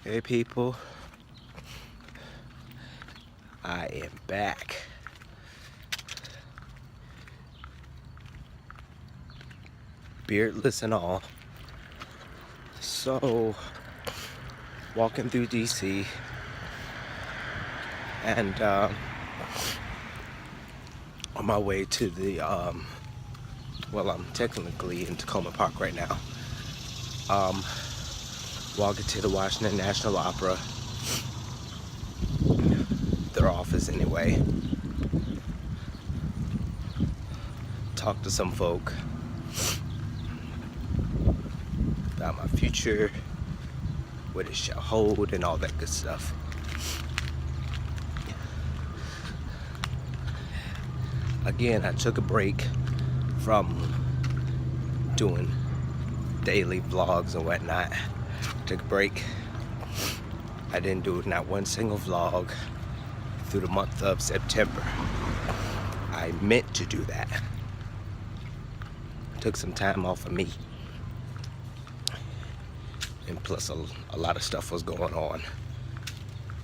Hey people, I am back. Beardless and all. So, walking through DC and on my way to the, well, I'm technically in Tacoma Park right now. Walking to the Washington National Opera, their office anyway. Talk to some folk about my future, what it shall hold, and all that good stuff. Again, I took a break from doing daily vlogs and whatnot. Took a break. I didn't do not one single vlog through the month of September. I meant to do that. Took some time off of me. And plus a lot of stuff was going on.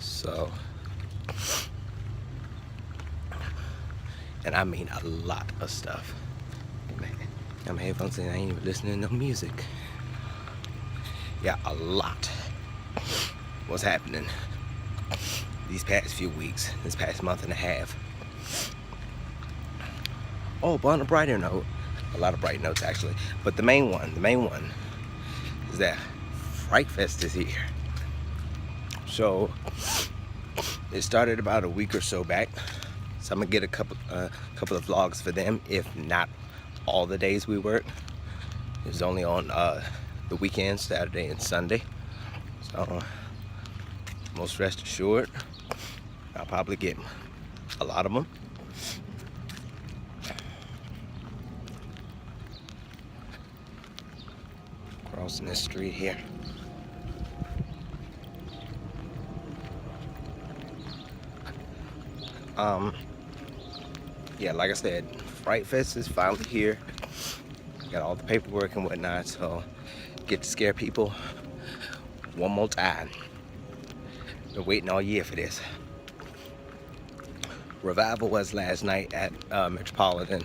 So, and I mean a lot of stuff. Man, I'm headphones and I ain't even listening to no music. Yeah, a lot was happening these past few weeks, this past month and a half. Oh, but on a brighter note, a lot of bright notes actually, but the main one is that Fright Fest is here. So it started about a week or so back. So I'm gonna get a couple of vlogs for them, if not all the days we work. It's only on the weekends, Saturday and Sunday. So most rest assured, I'll probably get a lot of them. Crossing this street here. Yeah, like I said, Fright Fest is finally here. Got all the paperwork and whatnot, so get to scare people one more time. Been waiting all year for this. Revival was last night at Metropolitan.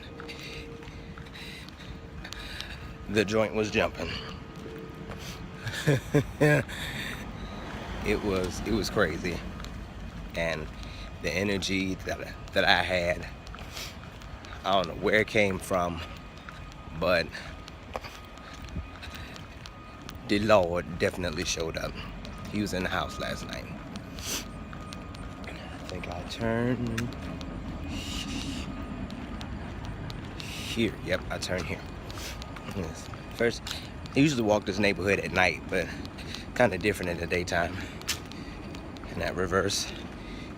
The joint was jumping. It was crazy, and the energy that I had, I don't know where it came from, but the Lord definitely showed up. He was in the house last night. I think I turned here. Yep, I turned here. First, I usually walk this neighborhood at night, but kind of different in the daytime. In that reverse,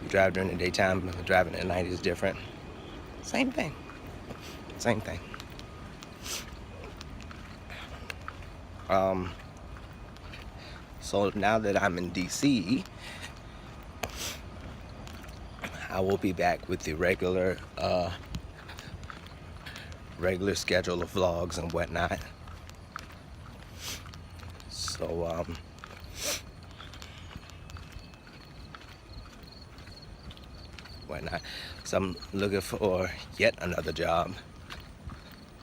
you drive during the daytime, but driving at night is different. Same thing. Same thing. So now that I'm in DC, I will be back with the regular schedule of vlogs and whatnot. So whatnot. So I'm looking for yet another job.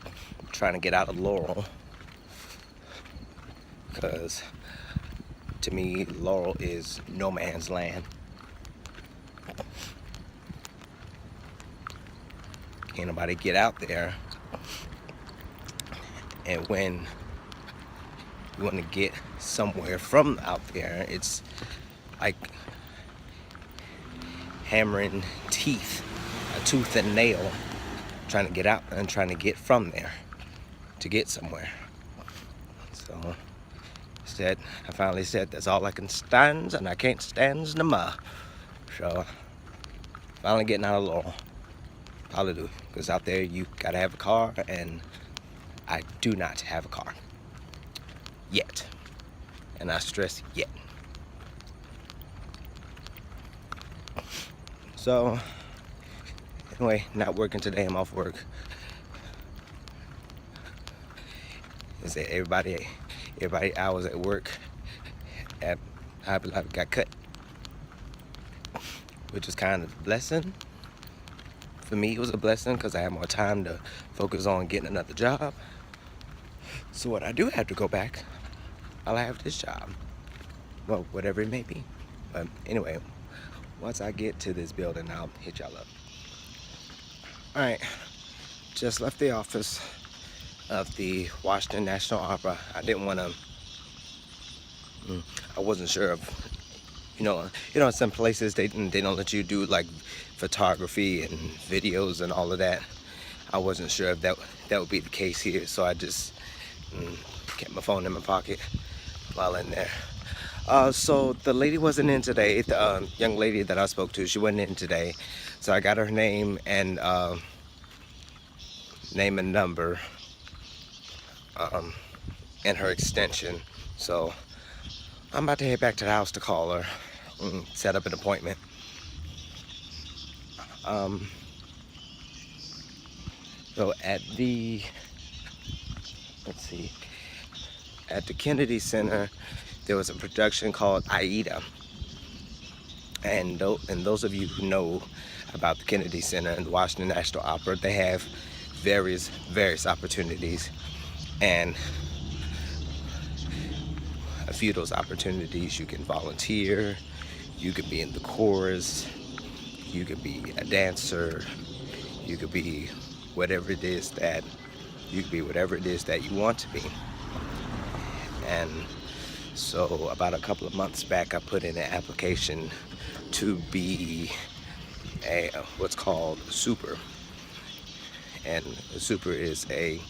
I'm trying to get out of Laurel, because to me, Laurel is no man's land. Can't nobody get out there. And when you want to get somewhere from out there, it's like hammering teeth, a tooth and nail, trying to get out and trying to get from there to get somewhere. So I finally said that's all I can stand, and I can't stand no more. So finally getting out of Laurel. Probably do, because out there you gotta have a car, and I do not have a car yet, and I stress yet. So anyway, not working today. I'm off work. Is that everybody I was at work at I got cut, which is kind of a blessing. For me, it was a blessing because I had more time to focus on getting another job. So when I do have to go back, I'll have this job. Well, whatever it may be. But anyway, once I get to this building, I'll hit y'all up. All right, just left the office of the Washington National Opera. I didn't want to, I wasn't sure of, some places they don't let you do like photography and videos and all of that. I wasn't sure if that would be the case here, so I just kept my phone in my pocket while in there. So the lady wasn't in today. The young lady that I spoke to, she wasn't in today. So I got her name and number and her extension. So I'm about to head back to the house to call her and set up an appointment. So at the Kennedy Center, there was a production called Aida. And those of you who know about the Kennedy Center and the Washington National Opera, they have various opportunities. And a few of those opportunities, you can volunteer, you could be in the chorus, you could be a dancer, you could be whatever it is that you want to be. And so about a couple of months back, I put in an application to be a what's called a super. And a super is a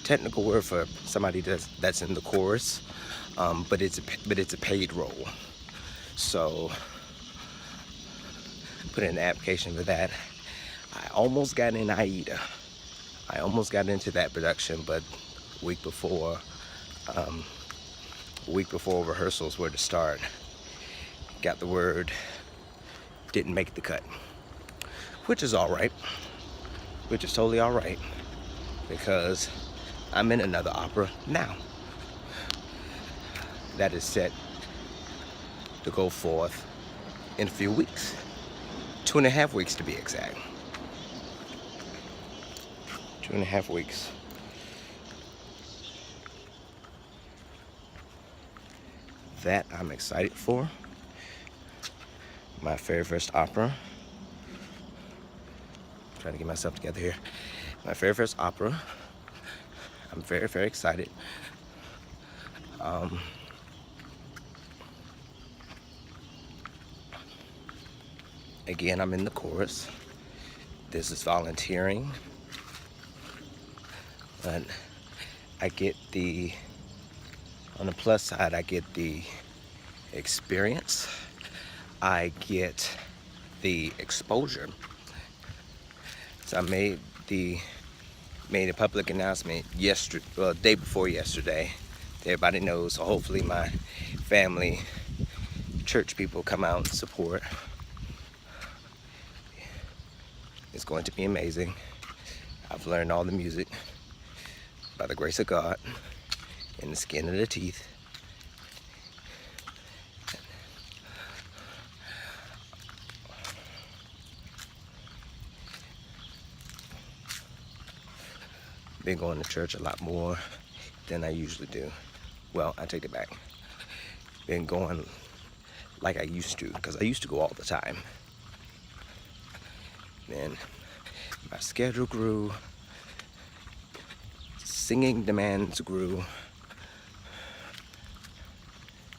technical word for somebody that's in the chorus, but it's a paid role. So put in an application for that. I almost got in Aida. I almost got into that production, but a week before rehearsals were to start, got the word, didn't make the cut, which is all right, which is totally all right, because I'm in another opera now that is set to go forth in a few weeks, 2.5 weeks to be exact. 2.5 weeks. That I'm excited for. My very first opera. I'm trying to get myself together here. My very first opera. I'm very, very excited. Again, I'm in the chorus. This is volunteering. But I get on the plus side, I get the experience. I get the exposure. So I made a public announcement day before yesterday. Everybody knows, so hopefully my family, church people come out and support. It's going to be amazing. I've learned all the music by the grace of God, in the skin of the teeth. Been going to church a lot more than I usually do. Well, I take it back. Been going like I used to, because I used to go all the time. Then my schedule grew, singing demands grew,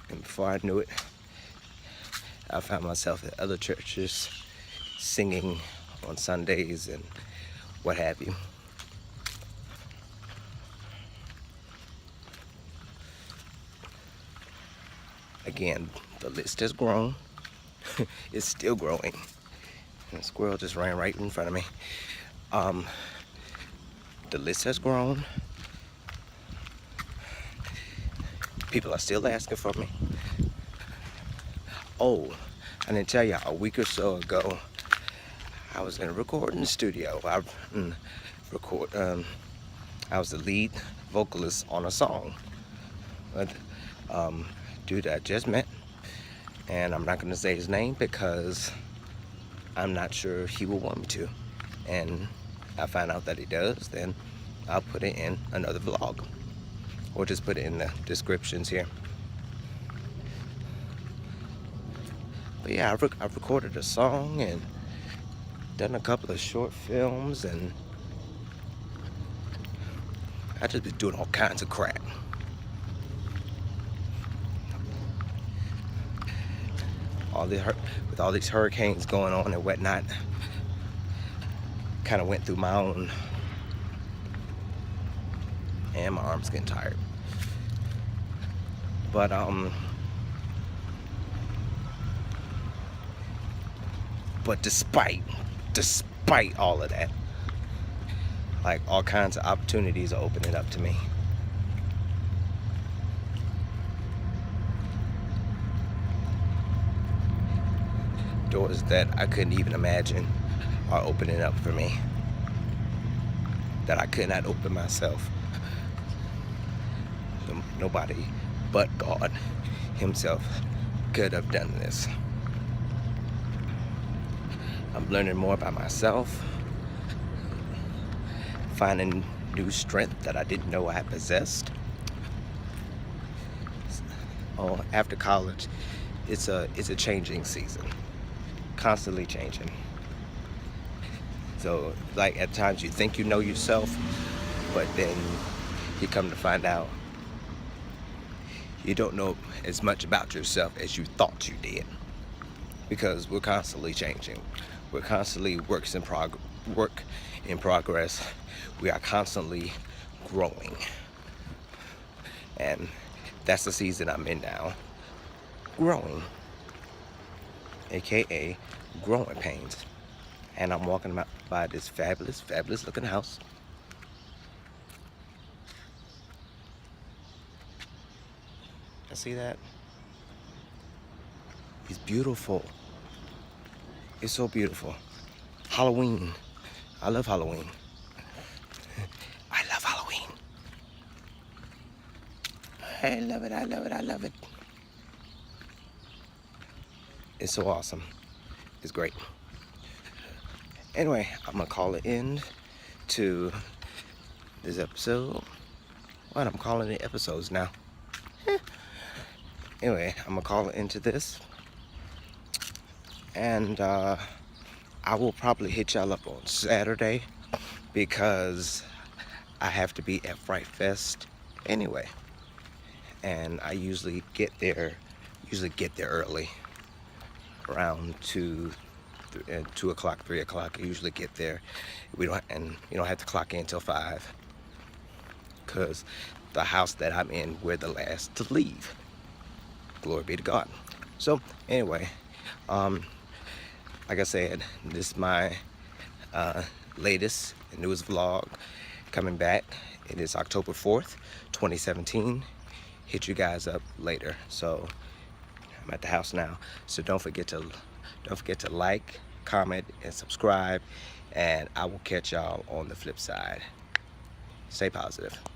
and before I knew it, I found myself at other churches singing on Sundays and what have you. Again, the list has grown. It's still growing. And the squirrel just ran right in front of me. The list has grown. People are still asking for me. Oh, I didn't tell you, a week or so ago, I was gonna record in the studio. I was the lead vocalist on a song. But dude I just met, And I'm not going to say his name because I'm not sure he will want me to. And I find out that he does, then I'll put it in another vlog, or just put it in the descriptions here. But yeah, I've recorded a song and done a couple of short films, and I just been doing all kinds of crap. With all these hurricanes going on and whatnot, kind of went through my own, and my arm's getting tired. But despite all of that, like, all kinds of opportunities are opening up to me. Doors that I couldn't even imagine are opening up for me, that I could not open myself. Nobody but God himself could have done this. I'm learning more about myself, finding new strength that I didn't know I possessed. Oh, after college, it's a changing season, constantly changing. So, like, at times you think you know yourself, but then you come to find out you don't know as much about yourself as you thought you did, because we're constantly changing. We're constantly work in progress. We are constantly growing, and that's the season I'm in now. Growing, aka growing pains. And I'm walking by this fabulous looking house. I see that. It's beautiful. It's so beautiful. Halloween. I love Halloween. I love Halloween. I love it, I love it, I love it. It's so awesome. It's great. Anyway, I'm gonna call it end to this episode. What, I'm calling it episodes now. Anyway, I'm gonna call it into this. And I will probably hit y'all up on Saturday, because I have to be at Fright Fest anyway. And I usually get there early, around 2 o'clock, 3 o'clock. I usually get there. You don't have to clock in until 5, because the house that I'm in, we're the last to leave. Glory be to God. So anyway, like I said, this is my latest and newest vlog coming back. It is October 4th, 2017. Hit you guys up later. So I'm at the house now. So don't forget to like, comment, and subscribe. And I will catch y'all on the flip side. Stay positive.